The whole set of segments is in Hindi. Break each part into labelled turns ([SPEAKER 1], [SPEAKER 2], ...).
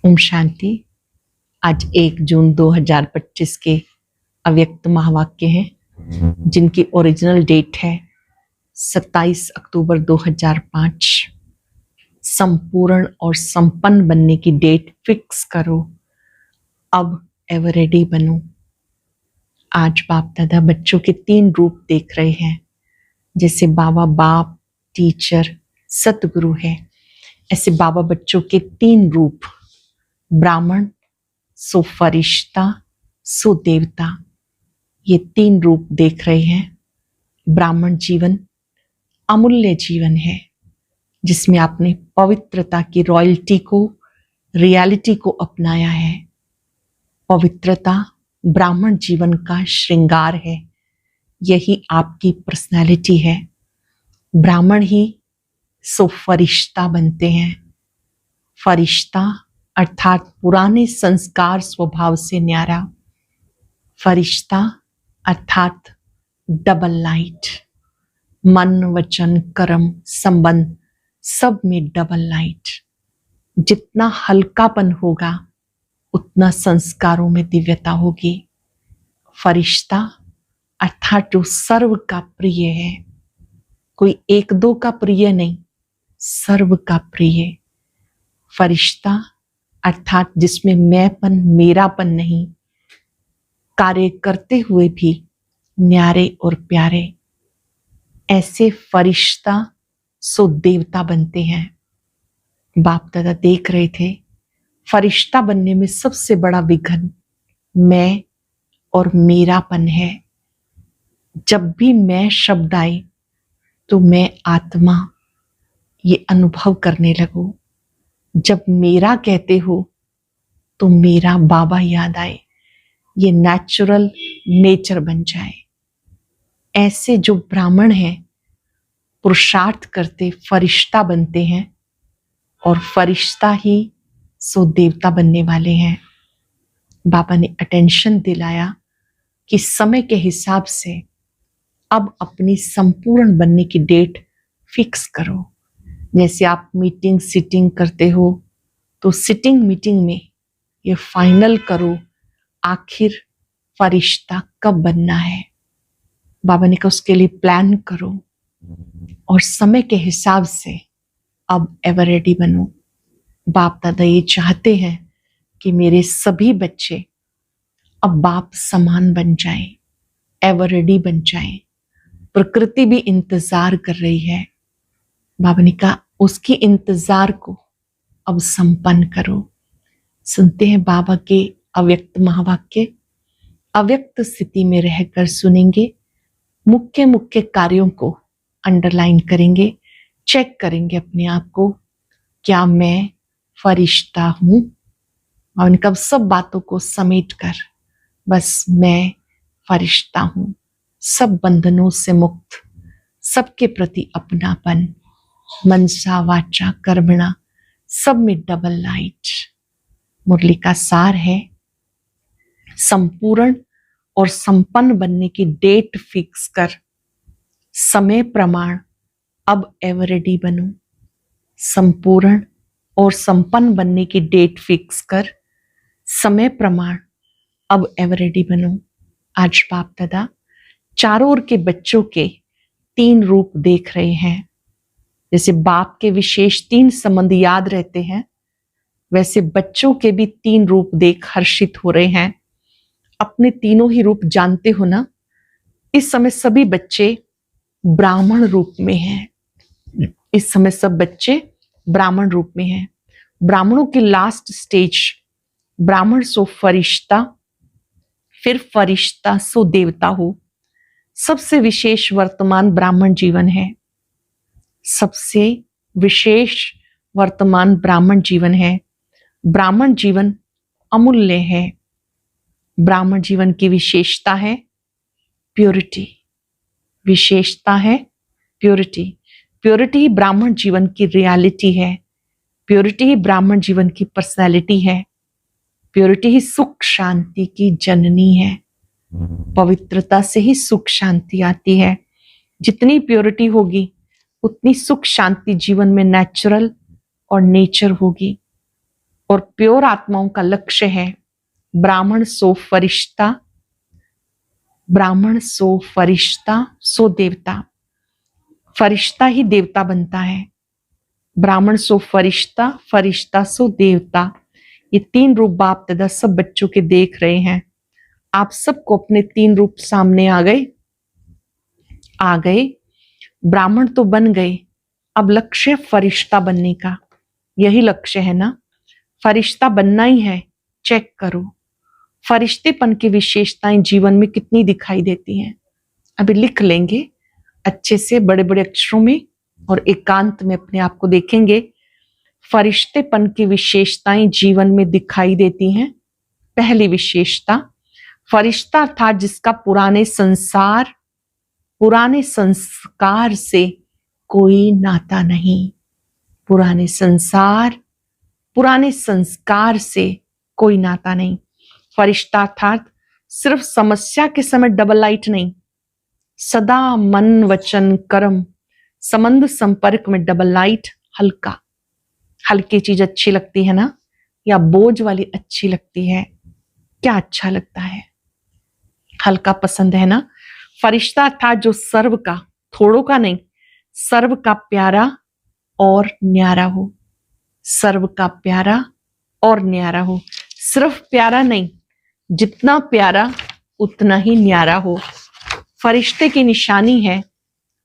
[SPEAKER 1] ओम शांति। आज 1 जून 2025 के अव्यक्त महावाक्य हैं जिनकी ओरिजिनल डेट है 27 अक्टूबर 2005। संपूर्ण और संपन्न बनने की डेट फिक्स करो, अब एवर रेडी बनो। आज बाप दादा बच्चों के 3 रूप देख रहे हैं। जैसे बाबा बाप, टीचर, सतगुरु है, ऐसे बाबा बच्चों के 3 रूप, ब्राह्मण, सो फरिश्ता, सो देवता, ये 3 रूप देख रहे हैं। ब्राह्मण जीवन अमूल्य जीवन है जिसमें आपने पवित्रता की रॉयल्टी को, रियलिटी को अपनाया है। पवित्रता ब्राह्मण जीवन का श्रृंगार है, यही आपकी पर्सनालिटी है। ब्राह्मण ही सो फरिश्ता बनते हैं। फरिश्ता अर्थात पुराने संस्कार स्वभाव से न्यारा। फरिश्ता अर्थात डबल लाइट, मन वचन कर्म संबंध सब में डबल लाइट। जितना हल्कापन होगा उतना संस्कारों में दिव्यता होगी। फरिश्ता अर्थात जो सर्व का प्रिय है, कोई 1-2 का प्रिय नहीं, सर्व का प्रिय। फरिश्ता अर्थात जिसमें मैंपन, मेरापन नहीं, कार्य करते हुए भी न्यारे और प्यारे। ऐसे फरिश्ता सो देवता बनते हैं। बाप दादा देख रहे थे फरिश्ता बनने में सबसे बड़ा विघ्न मैं और मेरापन है। जब भी मैं शब्द आए तो मैं आत्मा ये अनुभव करने लगूं। जब मेरा कहते हो तो मेरा बाबा याद आए, ये नेचुरल नेचर बन जाए। ऐसे जो ब्राह्मण हैं पुरुषार्थ करते फरिश्ता बनते हैं और फरिश्ता ही सो देवता बनने वाले हैं। बाबा ने अटेंशन दिलाया कि समय के हिसाब से अब अपनी संपूर्ण बनने की डेट फिक्स करो। जैसे आप मीटिंग सिटिंग करते हो तो सिटिंग मीटिंग में ये फाइनल करो आखिर फरिश्ता कब बनना है। बाबा ने कहा उसके लिए प्लान करो और समय के हिसाब से अब एवर रेडी बनो। बाप दादा ये चाहते हैं कि मेरे सभी बच्चे अब बाप समान बन जाएं, एवर रेडी बन जाएं। प्रकृति भी इंतजार कर रही है। बाबा ने कहा उसकी इंतजार को अब संपन्न करो। सुनते हैं बाबा के अव्यक्त महावाक्य। अव्यक्त स्थिति में रहकर सुनेंगे, मुख्य मुख्य कार्यों को अंडरलाइन करेंगे, चेक करेंगे अपने आप को, क्या मैं फरिश्ता हूं। और उनका सब बातों को समेट कर बस मैं फरिश्ता हूं, सब बंधनों से मुक्त, सबके प्रति अपनापन, मनसा वाचा कर्मणा सब में डबल लाइट। मुरली का सार है संपूर्ण और संपन्न बनने की डेट फिक्स कर, समय प्रमाण अब एवर रेडी बनो। संपूर्ण और संपन्न बनने की डेट फिक्स कर, समय प्रमाण अब एवर रेडी बनो। आज बाप दादा चारों ओर के बच्चों के 3 रूप देख रहे हैं। जैसे बाप के विशेष 3 संबंध याद रहते हैं, वैसे बच्चों के भी 3 रूप देख हर्षित हो रहे हैं। अपने तीनों ही रूप जानते हो ना। इस समय सभी बच्चे ब्राह्मण रूप में हैं। इस समय सब बच्चे ब्राह्मण रूप में हैं। ब्राह्मणों की लास्ट स्टेज ब्राह्मण सो फरिश्ता, फिर फरिश्ता सो देवता हो। सबसे विशेष वर्तमान ब्राह्मण जीवन है। सबसे विशेष वर्तमान ब्राह्मण जीवन है। ब्राह्मण जीवन अमूल्य है। ब्राह्मण जीवन की विशेषता है प्योरिटी। विशेषता है प्योरिटी। प्योरिटी ही ब्राह्मण जीवन की रियलिटी है। प्योरिटी ही ब्राह्मण जीवन की पर्सनैलिटी है। प्योरिटी ही सुख शांति की जननी है। पवित्रता से ही सुख शांति आती है। जितनी प्योरिटी होगी उतनी सुख शांति जीवन में नेचुरल और नेचर होगी। और प्योर आत्माओं का लक्ष्य है ब्राह्मण सो फरिश्ता, ब्राह्मण सो फरिश्ता सो देवता। फरिश्ता ही देवता बनता है। ब्राह्मण सो फरिश्ता, फरिश्ता सो देवता। ये 3 रूप बाप दादा सब बच्चों के देख रहे हैं। आप सबको अपने 3 रूप सामने आ गए। ब्राह्मण तो बन गए, अब लक्ष्य फरिश्ता बनने का। यही लक्ष्य है ना, फरिश्ता बनना ही है। चेक करो फरिश्तेपन की विशेषताएं जीवन में कितनी दिखाई देती हैं। अभी लिख लेंगे अच्छे से बड़े बड़े अक्षरों में और एकांत में अपने आप को देखेंगे। फरिश्तेपन की विशेषताएं जीवन में दिखाई देती हैं। पहली विशेषता, फरिश्ता अर्थात जिसका पुराने संस्कार से कोई नाता नहीं। पुराने संस्कार से कोई नाता नहीं। फरिश्ता अर्थात सिर्फ समस्या के समय डबल लाइट नहीं, सदा मन वचन कर्म संबंध संपर्क में डबल लाइट। हल्की चीज अच्छी लगती है ना, या बोझ वाली अच्छी लगती है? क्या अच्छा लगता है? हल्का पसंद है ना। फरिश्ता अर्थात जो सर्व का, थोड़ों का नहीं, सर्व का प्यारा और न्यारा हो। सर्व का प्यारा और न्यारा हो। सिर्फ प्यारा नहीं, जितना प्यारा उतना ही न्यारा हो। फरिश्ते की निशानी है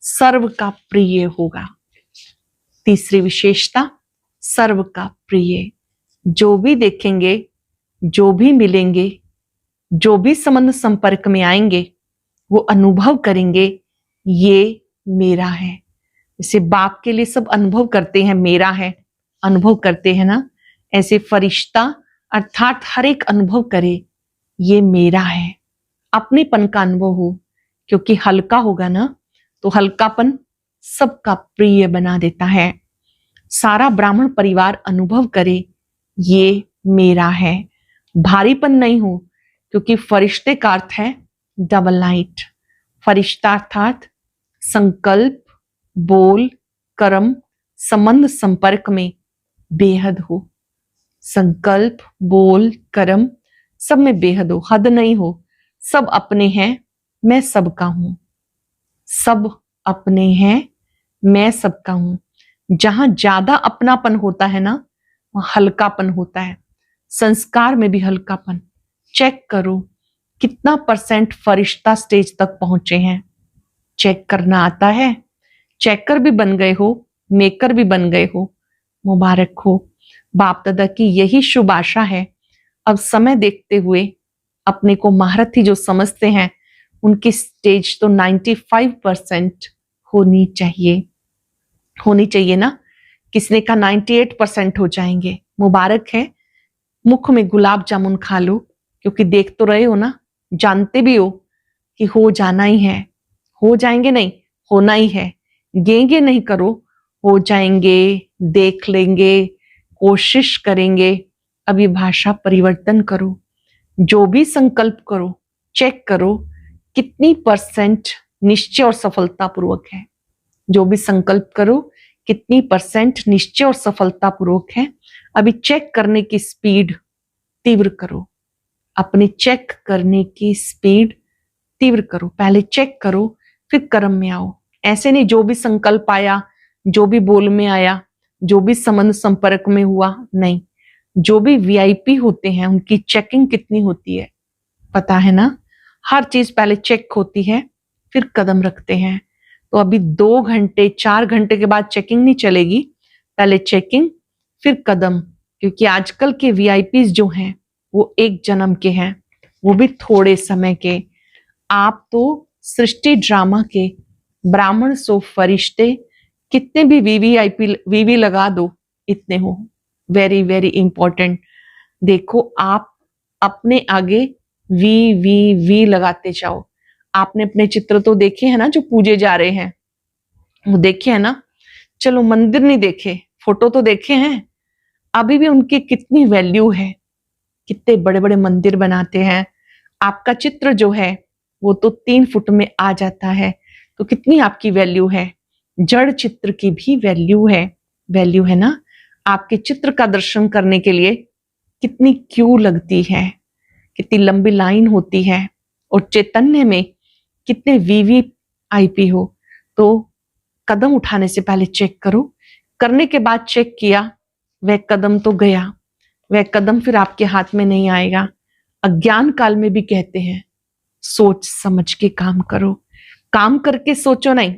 [SPEAKER 1] सर्व का प्रिय होगा। तीसरी विशेषता, सर्व का प्रिय। जो भी देखेंगे, जो भी मिलेंगे, जो भी संबंध संपर्क में आएंगे, वो अनुभव करेंगे ये मेरा है। जैसे बाप के लिए सब अनुभव करते हैं, मेरा है, अनुभव करते हैं ना, ऐसे फरिश्ता अर्थात हर एक अनुभव करे ये मेरा है। अपनेपन का अनुभव हो, क्योंकि हल्का होगा ना तो हल्कापन सबका प्रिय बना देता है। सारा ब्राह्मण परिवार अनुभव करे ये मेरा है। भारीपन नहीं हो, क्योंकि फरिश्ते का अर्थ है डबल लाइट। फरिश्ता अर्थात संकल्प, बोल, कर्म, संबंध संपर्क में बेहद हो। संकल्प, बोल, कर्म सब में बेहद हो, हद नहीं हो। सब अपने हैं, मैं सबका हूं। सब अपने हैं, मैं सबका हूं। जहां ज्यादा अपनापन होता है ना, वहां हल्कापन होता है। संस्कार में भी हल्कापन। चेक करो कितना % फरिश्ता स्टेज तक पहुंचे हैं। चेक करना आता है? चेकर भी बन गए हो, मेकर भी बन गए हो, मुबारक हो। बाप दादा की यही शुभ आशा है। अब समय देखते हुए अपने को महारथी जो समझते हैं, उनकी स्टेज तो 95% होनी चाहिए ना। किसने का 98% हो जाएंगे, मुबारक है। मुख में गुलाब जामुन खा लो, क्योंकि देख तो रहे हो ना, जानते भी हो कि हो जाना ही है। हो जाएंगे नहीं, होना ही है। गेंगे नहीं करो, हो जाएंगे, देख लेंगे, कोशिश करेंगे। अभी भाषा परिवर्तन करो। जो भी संकल्प करो, चेक करो कितनी % निश्चय और सफलता पूर्वक है। जो भी संकल्प करो कितनी % निश्चय और सफलता पूर्वक है। अभी चेक करने की स्पीड तीव्र करो। अपने चेक करने की स्पीड तीव्र करो। पहले चेक करो, फिर कर्म में आओ। ऐसे नहीं जो भी संकल्प आया, जो भी बोल में आया, जो भी संबंध संपर्क में हुआ, नहीं। जो भी VIP होते हैं उनकी चेकिंग कितनी होती है पता है ना। हर चीज पहले चेक होती है, फिर कदम रखते हैं। तो अभी 2 घंटे 4 घंटे के बाद चेकिंग नहीं चलेगी, पहले चेकिंग फिर कदम। क्योंकि आजकल के VIPs जो हैं वो 1 जन्म के हैं, वो भी थोड़े समय के। आप तो सृष्टि ड्रामा के ब्राह्मण सो फरिश्ते, कितने भी VV लगा दो, इतने हो। Very very important. देखो आप अपने आगे V लगाते जाओ। आपने अपने चित्र तो देखे हैं ना जो पूजे जा रहे हैं, वो देखे हैं ना। चलो मंदिर नहीं देखे, फोटो तो देखे हैं। अभी भी उनकी कितनी वैल्यू है, कितने बड़े बड़े मंदिर बनाते हैं। आपका चित्र जो है वो तो 3 फुट में आ जाता है, तो कितनी आपकी वैल्यू है। जड़ चित्र की भी वैल्यू है ना। आपके चित्र का दर्शन करने के लिए कितनी क्यू लगती है, कितनी लंबी लाइन होती है, और चैतन्य में कितने वीवीआईपी हो। तो कदम उठाने से पहले चेक करो, करने के बाद चेक किया, वह कदम तो गया, वह कदम फिर आपके हाथ में नहीं आएगा। अज्ञान काल में भी कहते हैं सोच समझ के काम करो, काम करके सोचो नहीं,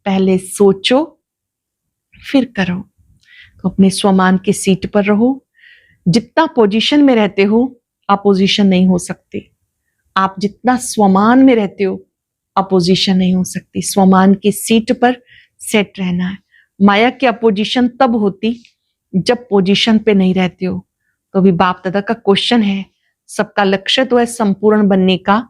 [SPEAKER 1] पहले सोचो फिर करो। तो अपने स्वमान के सीट पर रहो। जितना पोजीशन में रहते हो अपोजिशन नहीं हो सकती। आप जितना स्वमान में रहते हो अपोजिशन नहीं हो सकती। स्वमान की सीट पर सेट रहना है। माया की अपोजिशन तब होती जब पोजीशन पे नहीं रहते हो। तो अभी बाप दादा का क्वेश्चन है, सबका लक्ष्य तो है संपूर्ण बनने का,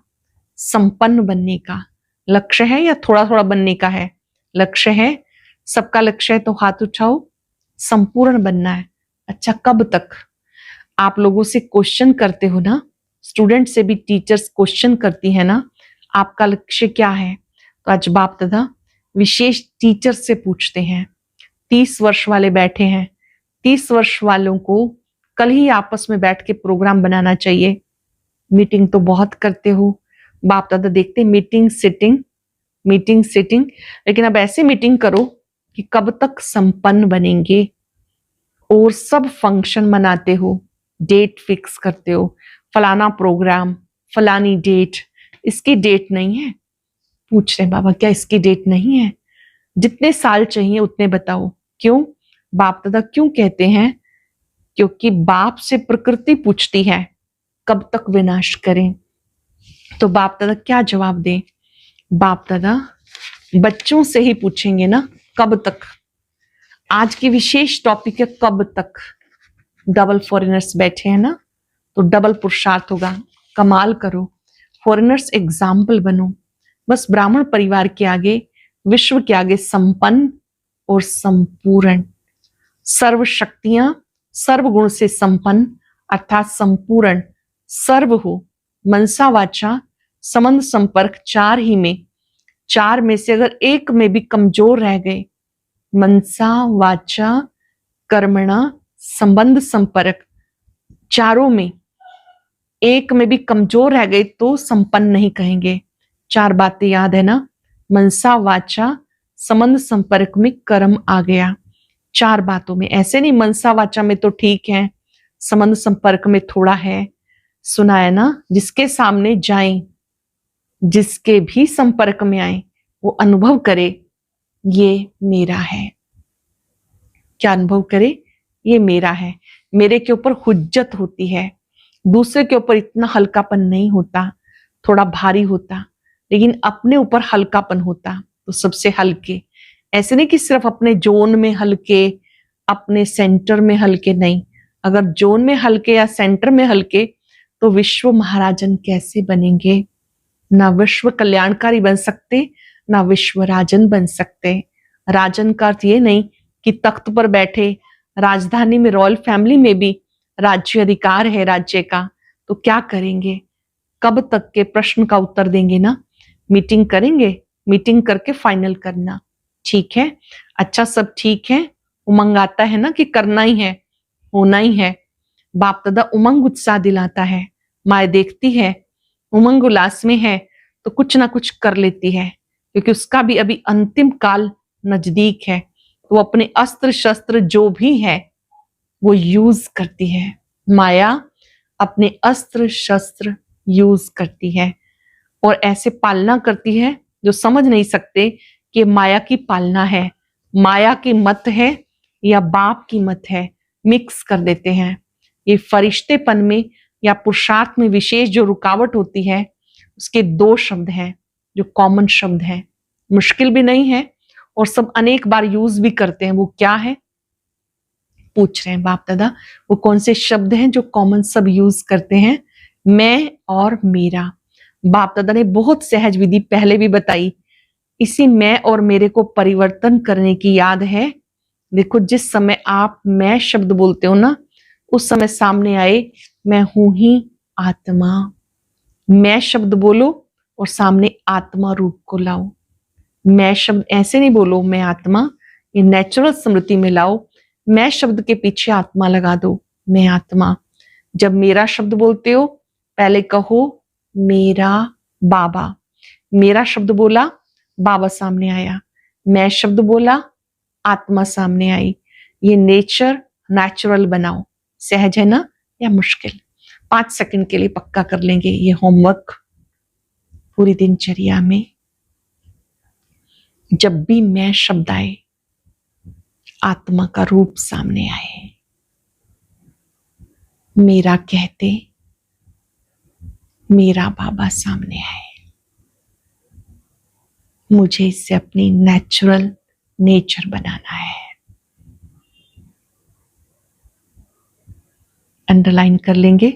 [SPEAKER 1] संपन्न बनने का लक्ष्य है या थोड़ा थोड़ा बनने का है? लक्ष्य है, सबका लक्ष्य है। तो हाथ उठाओ, संपूर्ण बनना है। अच्छा, कब तक? आप लोगों से क्वेश्चन करते हो ना, स्टूडेंट से भी टीचर्स क्वेश्चन करती है ना, आपका लक्ष्य क्या है? तो आज बाप दादा विशेष टीचर से पूछते हैं। 30 वर्ष वाले बैठे हैं, 30 वर्ष वालों को कल ही आपस में बैठ के प्रोग्राम बनाना चाहिए। मीटिंग तो बहुत करते हो, बाप दादा देखते मीटिंग सिटिंग, मीटिंग सिटिंग, लेकिन अब ऐसे मीटिंग करो कि कब तक संपन्न बनेंगे। और सब फंक्शन मनाते हो, डेट फिक्स करते हो, फलाना प्रोग्राम, फलानी डेट, इसकी डेट नहीं है। पूछ रहे बाबा क्या इसकी डेट नहीं है? जितने साल चाहिए उतने बताओ। क्यों? बाप दादा क्यों कहते हैं? क्योंकि बाप से प्रकृति पूछती है कब तक विनाश करें। तो बाप दादा क्या जवाब दें? बाप दादा बच्चों से ही पूछेंगे ना, कब तक। आज की विशेष टॉपिक है कब तक। डबल फॉरेनर्स बैठे हैं ना, तो डबल पुरुषार्थ होगा। कमाल करो, फॉरेनर्स एग्जाम्पल बनो। बस ब्राह्मण परिवार के आगे, विश्व के आगे संपन्न और संपूर्ण, सर्व शक्तियां सर्व गुण से संपन्न अर्थात संपूर्ण सर्व हो। मनसा वाचा संबंध संपर्क चार ही में, चार में से अगर एक में भी कमजोर रह गए, मनसा वाचा कर्मणा संबंध संपर्क, चारों में एक में भी कमजोर रह गए तो संपन्न नहीं कहेंगे। चार बातें याद है ना, मनसा वाचा संबंध संपर्क में कर्म आ गया। चार बातों में, ऐसे नहीं मनसा वाचा में तो ठीक है, संबंध संपर्क में थोड़ा है। सुना है ना, जिसके सामने जाएं, जिसके भी संपर्क में आए, वो अनुभव करे ये मेरा है। क्या अनुभव करे? ये मेरा है। मेरे के ऊपर हुज्जत होती है, दूसरे के ऊपर इतना हल्कापन नहीं होता, थोड़ा भारी होता, लेकिन अपने ऊपर हल्कापन होता। तो सबसे हल्के, ऐसे नहीं कि सिर्फ अपने जोन में हल्के, अपने सेंटर में हल्के, नहीं। अगर जोन में हल्के या सेंटर में हल्के तो विश्व महाराजन कैसे बनेंगे? ना विश्व कल्याणकारी बन सकते, ना विश्व राजन बन सकते। राजन का अर्थ ये नहीं कि तख्त पर बैठे, राजधानी में रॉयल फैमिली में भी राज्य अधिकार है राज्य का, तो क्या करेंगे? कब तक के प्रश्न का उत्तर देंगे ना। मीटिंग करेंगे, मीटिंग करके फाइनल करना। ठीक है, अच्छा सब ठीक है। उमंग आता है ना कि करना ही है, होना ही है। बाप दादा उमंग उत्साह दिलाता है। माए देखती है उमंग उल्लास में है तो कुछ ना कुछ कर लेती है, क्योंकि उसका भी अभी अंतिम काल नजदीक है। तो अपने अस्त्र शस्त्र जो भी है वो यूज करती है। माया अपने अस्त्र शस्त्र यूज करती है और ऐसे पालना करती है जो समझ नहीं सकते कि माया की पालना है, माया की मत है या बाप की मत है, मिक्स कर देते हैं। ये फरिश्तेपन में या पुरुषार्थ में विशेष जो रुकावट होती है, उसके दो शब्द हैं जो कॉमन शब्द हैं, मुश्किल भी नहीं है और सब अनेक बार यूज भी करते हैं। वो क्या है? पूछ रहे हैं बाप दादा, वो कौन से शब्द हैं जो कॉमन सब यूज करते हैं? मैं और मेरा। बाप दादा ने बहुत सहज विधि पहले भी बताई। इसी मैं और मेरे को परिवर्तन करने की याद है। देखो, जिस समय आप मैं शब्द बोलते हो ना, उस समय सामने आए मैं हूं ही आत्मा। मैं शब्द बोलो और सामने आत्मा रूप को लाओ। मैं शब्द ऐसे नहीं बोलो मैं आत्मा, ये नेचुरल स्मृति में लाओ। मैं शब्द के पीछे आत्मा लगा दो, मैं आत्मा। जब मेरा शब्द बोलते हो पहले कहो मेरा बाबा। मेरा शब्द बोला, बाबा सामने आया। मैं शब्द बोला, आत्मा सामने आई। ये नेचुरल बनाओ। सहज है ना या मुश्किल? 5 सेकंड के लिए पक्का कर लेंगे ये होमवर्क पूरी दिनचर्या में। जब भी मैं शब्द आए, आत्मा का रूप सामने आए। मेरा कहते मेरा बाबा सामने आए। मुझे इससे अपनी नेचुरल नेचर बनाना है। अंडरलाइन कर लेंगे।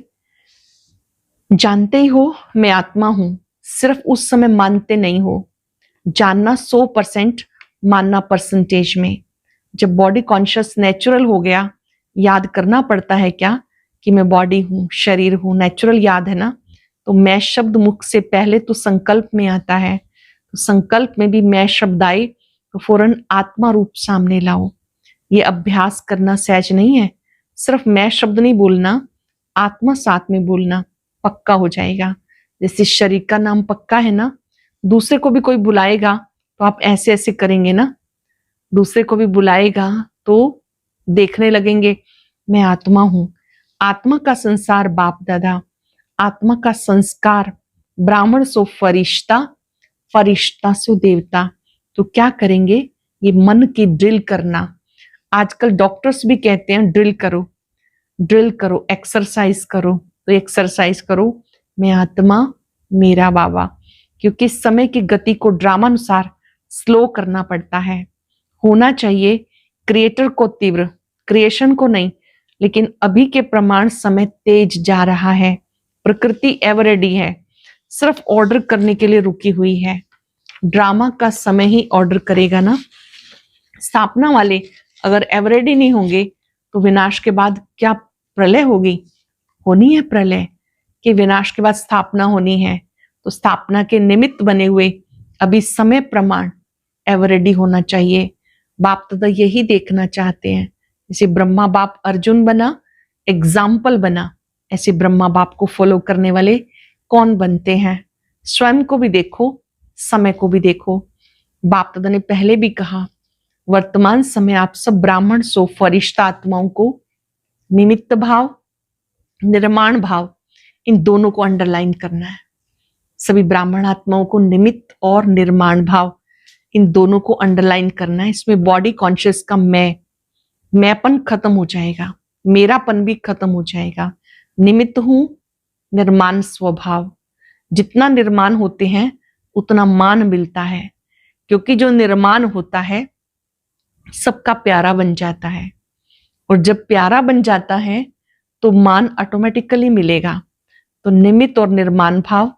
[SPEAKER 1] जानते ही हो मैं आत्मा हूं, सिर्फ उस समय मानते नहीं हो। जानना 100%, मानना परसेंटेज में। जब बॉडी कॉन्शियस नेचुरल हो गया, याद करना पड़ता है क्या कि मैं बॉडी हूं, शरीर हूं। नेचुरल याद है ना। तो मैं शब्द मुख से पहले तो संकल्प में आता है। तो संकल्प में भी मैं शब्द आए तो फौरन आत्मा रूप सामने लाओ। ये अभ्यास करना सहज नहीं है। सिर्फ मैं शब्द नहीं बोलना, आत्मा साथ में बोलना, पक्का हो जाएगा। जैसे शरीर का नाम पक्का है ना, दूसरे को भी कोई बुलाएगा तो आप ऐसे ऐसे करेंगे ना। दूसरे को भी बुलाएगा तो देखने लगेंगे मैं आत्मा हूं। आत्मा का संसार बाप दादा, आत्मा का संस्कार ब्राह्मण सो फरिश्ता, फरिश्ता सो देवता। तो क्या करेंगे? ये मन की ड्रिल करना। आजकल डॉक्टर्स भी कहते हैं ड्रिल करो, ड्रिल करो, एक्सरसाइज करो। तो एक्सरसाइज करो, मैं आत्मा मेरा बाबा। क्योंकि समय की गति को ड्रामानुसार स्लो करना पड़ता है। होना चाहिए क्रिएटर को तीव्र, क्रिएशन को नहीं। लेकिन अभी के प्रमाण समय तेज जा रहा है। प्रकृति एवर रेडी है, सिर्फ ऑर्डर करने के लिए रुकी हुई है। ड्रामा का समय ही ऑर्डर करेगा ना। स्थापना वाले अगर एवर रेडी नहीं होंगे तो विनाश के बाद क्या प्रलय होगी? होनी है प्रलय, कि विनाश के बाद स्थापना होनी है। तो स्थापना के निमित्त बने हुए अभी समय प्रमाण एवर रेडी होना चाहिए। बाप दादा यही देखना चाहते हैं। जैसे ब्रह्मा बाप अर्जुन बना, एग्जाम्पल बना, ऐसे ब्रह्मा बाप को फॉलो करने वाले कौन बनते हैं? स्वयं को भी देखो, समय को भी देखो। बाप दादा ने पहले भी कहा, वर्तमान समय आप सब ब्राह्मण सो फरिश्ता आत्माओं को निमित्त भाव, निर्माण भाव, इन दोनों को अंडरलाइन करना है। सभी ब्राह्मण आत्माओं को निमित्त और निर्माण भाव, इन दोनों को अंडरलाइन करना है। इसमें बॉडी कॉन्शियस का मैंपन खत्म हो जाएगा, मेरापन भी खत्म हो जाएगा। निमित्त हूं, निर्माण स्वभाव। जितना निर्माण होते हैं उतना मान मिलता है। क्योंकि जो निर्माण होता है सबका प्यारा बन जाता है। और जब प्यारा बन जाता है तो मान ऑटोमेटिकली मिलेगा। तो निमित्त और निर्माण भाव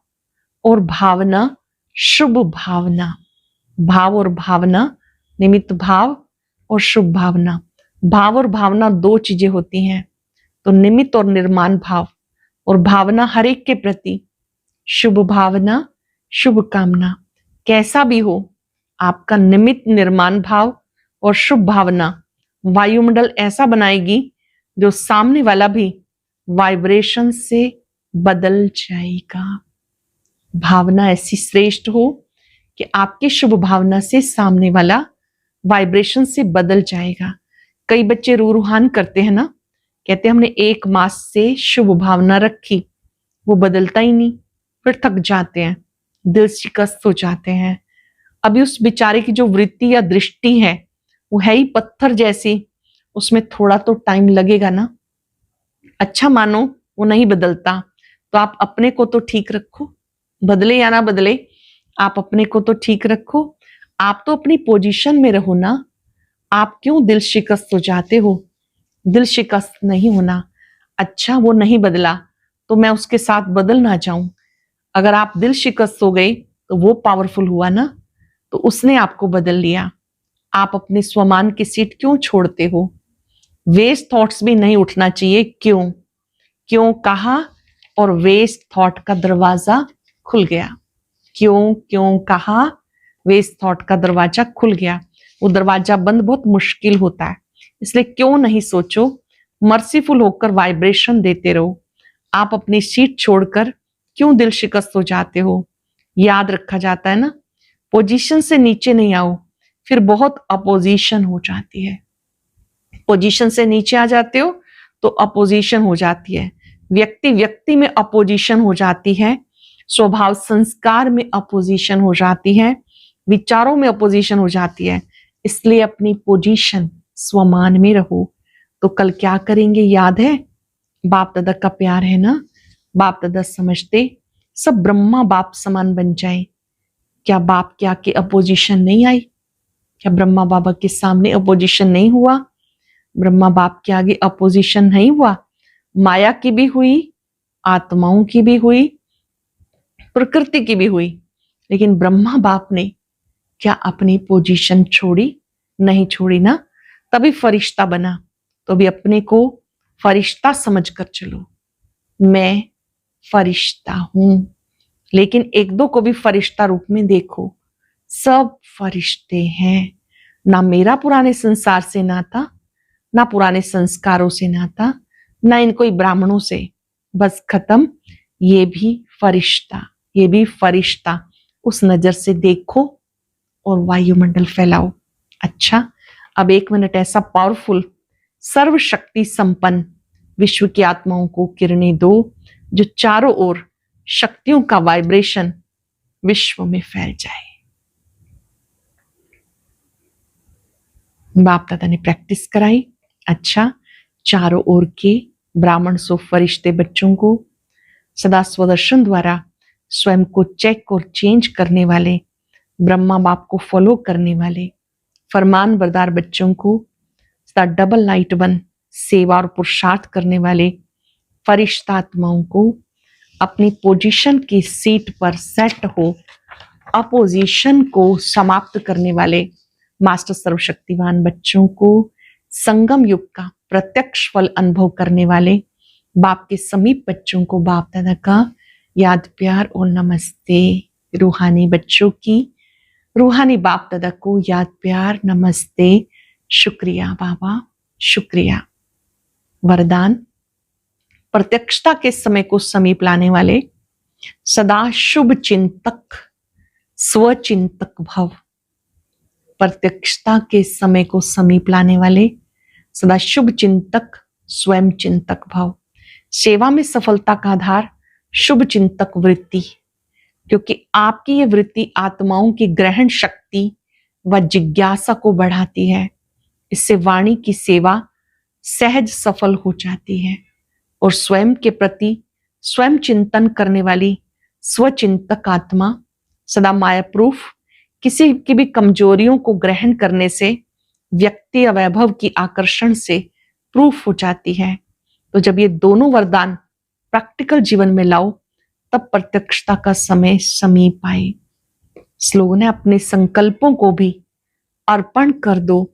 [SPEAKER 1] और भावना, शुभ भावना। भाव और भावना, निमित्त भाव और शुभ भावना। भाव और भावना दो चीजें होती हैं। तो निमित्त और निर्माण भाव और भावना हर एक के प्रति शुभ भावना, शुभ कामना। कैसा भी हो, आपका निमित्त, निर्माण भाव और शुभ भावना वायुमंडल ऐसा बनाएगी जो सामने वाला भी वाइब्रेशन से बदल जाएगा। भावना ऐसी श्रेष्ठ हो कि आपकी शुभ भावना से सामने वाला वाइब्रेशन से बदल जाएगा। कई बच्चे रूहान करते हैं ना, कहते हैं हमने 1 मास से शुभ भावना रखी, वो बदलता ही नहीं, फिर थक जाते हैं, दिल शिकस्त हो जाते हैं। अभी उस बेचारे की जो वृत्ति या दृष्टि है वो है ही पत्थर जैसी, उसमें थोड़ा तो टाइम लगेगा ना। अच्छा मानो वो नहीं बदलता तो आप अपने को तो ठीक रखो, बदले या ना बदले, आप अपने को तो ठीक रखो। आप तो अपनी पोजीशन में रहो ना। आप क्यों दिल शिकस्त हो जाते हो? दिल शिकस्त नहीं होना। अच्छा वो नहीं बदला तो मैं उसके साथ बदल ना जाऊं। अगर आप दिल शिकस्त हो गए तो वो पावरफुल हुआ ना, तो उसने आपको बदल लिया। आप अपने स्वमान की सीट क्यों छोड़ते हो? वेस्ट थॉट्स भी नहीं उठना चाहिए। क्यों? क्यों कहा और वेस्ट थॉट का दरवाजा खुल गया। क्यों क्यों कहा, वेस्ट थॉट का दरवाजा खुल गया। वो दरवाजा बंद बहुत मुश्किल होता है, इसलिए क्यों नहीं सोचो। मर्सीफुल होकर वाइब्रेशन देते रहो। आप अपनी सीट छोड़कर क्यों दिल शिकस्त हो जाते हो? याद रखा जाता है ना, पोजीशन से नीचे नहीं आओ, फिर बहुत अपोजिशन हो जाती है। पोजीशन से नीचे आ जाते हो तो अपोजिशन हो जाती है, व्यक्ति व्यक्ति में अपोजिशन हो जाती है, स्वभाव संस्कार में अपोजिशन हो जाती है, विचारों में अपोजिशन हो जाती है। इसलिए अपनी पोजीशन स्वमान में रहो। तो कल क्या करेंगे याद है? बाप दादा का प्यार है ना, बाप दादा समझते सब ब्रह्मा बाप समान बन जाए। क्या बाप के आके अपोजिशन नहीं आई? क्या ब्रह्मा बाबा के सामने अपोजिशन नहीं हुआ? ब्रह्मा बाप के आगे अपोजिशन नहीं हुआ? माया की भी हुई, आत्माओं की भी हुई, प्रकृति की भी हुई, लेकिन ब्रह्मा बाप ने क्या अपनी पोजीशन छोड़ी? नहीं छोड़ी ना, तभी फरिश्ता बना। तो भी अपने को फरिश्ता समझकर चलो, मैं फरिश्ता हूं। लेकिन एक दो को भी फरिश्ता रूप में देखो, सब फरिश्ते हैं। ना मेरा पुराने संसार से नाता, ना पुराने संस्कारों से नाता, ना इन कोई ब्राह्मणों से, बस खत्म। ये भी फरिश्ता, ये भी फरिश्ता। उस नजर से देखो और वायुमंडल फैलाओ। अच्छा, अब 1 मिनट ऐसा पावरफुल सर्वशक्ति संपन्न विश्व की आत्माओं को किरणें दो, जो चारों ओर शक्तियों का वाइब्रेशन विश्व में फैल जाए। बाप दादा ने प्रैक्टिस कराई। अच्छा, चारों ओर के ब्राह्मण सो फरिश्ते बच्चों को सदा स्वदर्शन द्वारा स्वयं को चेक और चेंज करने वाले, ब्रह्मा बाप को फॉलो करने वाले फरमान बरदार बच्चों को सदा डबल लाइट बन सेवा और पुरुषार्थ करने वाले फरिश्ता आत्माओं को अपनी पोजीशन की सीट पर सेट हो अपोजिशन को समाप्त करने वाले मास्टर सर्वशक्तिवान बच्चों को संगम युग का प्रत्यक्ष फल अनुभव करने वाले बाप के समीप बच्चों को बाप दादा का याद प्यार और नमस्ते। रूहानी बच्चों की रूहानी बाप दादा को याद प्यार नमस्ते। शुक्रिया बाबा, शुक्रिया। वरदान, प्रत्यक्षता के समय को समीप लाने वाले सदा शुभ चिंतक स्वचिंतक भव। प्रत्यक्षता के समय को समीप लाने वाले सदा शुभ चिंतक स्वयं चिंतक भव। सेवा में सफलता का आधार शुभ चिंतक वृत्ति, क्योंकि आपकी ये वृत्ति आत्माओं की ग्रहण शक्ति व जिज्ञासा को बढ़ाती है। इससे वाणी की सेवा सहज सफल हो जाती है और स्वयं के प्रति स्वयं चिंतन करने वाली स्वचिंतक आत्मा सदा माया प्रूफ किसी की भी कमजोरियों को ग्रहण करने से व्यक्ति वैभव की आकर्षण से प्रूफ हो जाती है। तो जब ये दोनों वरदान प्रैक्टिकल जीवन में लाओ, तब प्रत्यक्षता का समय समीप आए। स्लोगन है, अपने संकल्पों को भी अर्पण कर दो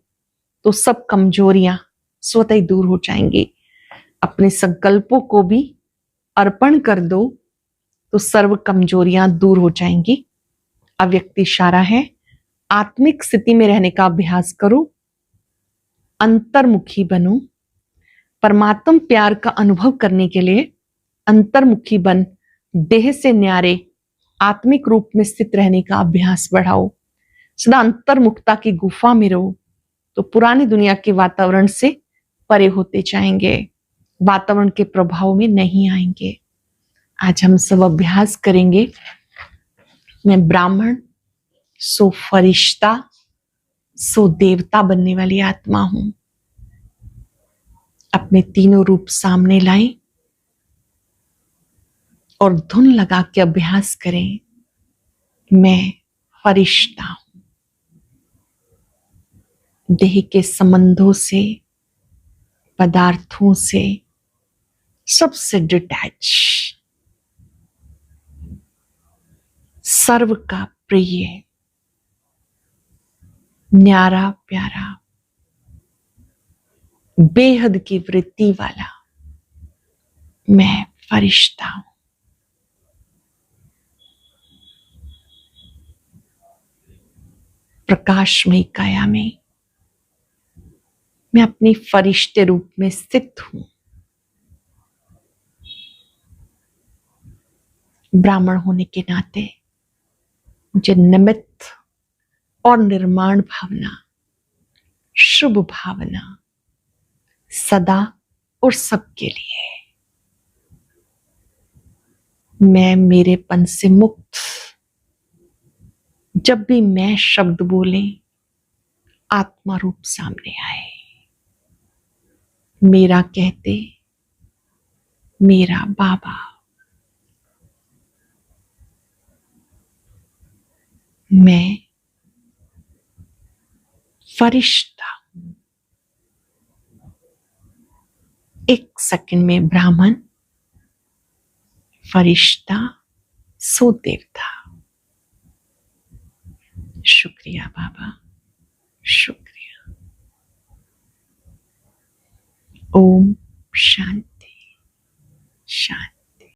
[SPEAKER 1] तो सब कमजोरियां स्वतः ही दूर हो जाएंगी। अपने संकल्पों को भी अर्पण कर दो तो सर्व कमजोरियां दूर हो जाएंगी। अव्यक्त इशारा है, आत्मिक स्थिति में रहने का अभ्यास करो, अंतर्मुखी बनो। परमात्म प्यार का अनुभव करने के लिए अंतर्मुखी बन देह से न्यारे आत्मिक रूप में स्थित रहने का अभ्यास बढ़ाओ। सदा अंतर्मुखता की गुफा में रहो तो पुरानी दुनिया के वातावरण से परे होते जाएंगे, वातावरण के प्रभाव में नहीं आएंगे। आज हम सब अभ्यास करेंगे, मैं ब्राह्मण सो फरिश्ता सो देवता बनने वाली आत्मा हूं। अपने तीनों रूप सामने लाएं और धुन लगा के अभ्यास करें, मैं फरिश्ता हूं। देह के संबंधों से, पदार्थों से, सबसे डिटैच, सर्व का प्रिय, न्यारा प्यारा, बेहद की वृत्ति वाला मैं फरिश्ता हूं। प्रकाशमयी काया में मैं अपने फरिश्ते रूप में स्थित हूं। ब्राह्मण होने के नाते मुझे निमित्त और निर्माण भावना, शुभ भावना सदा और सबके लिए। मैं मेरेपन से मुक्त, जब भी मैं शब्द बोले आत्मा रूप सामने आए। मेरा कहते मेरा बाबा। मैं फरिश्ता हूं। एक सेकंड में ब्राह्मण, फरिश्ता, सो देवता। शुक्रिया बाबा, शुक्रिया। ओम शांति।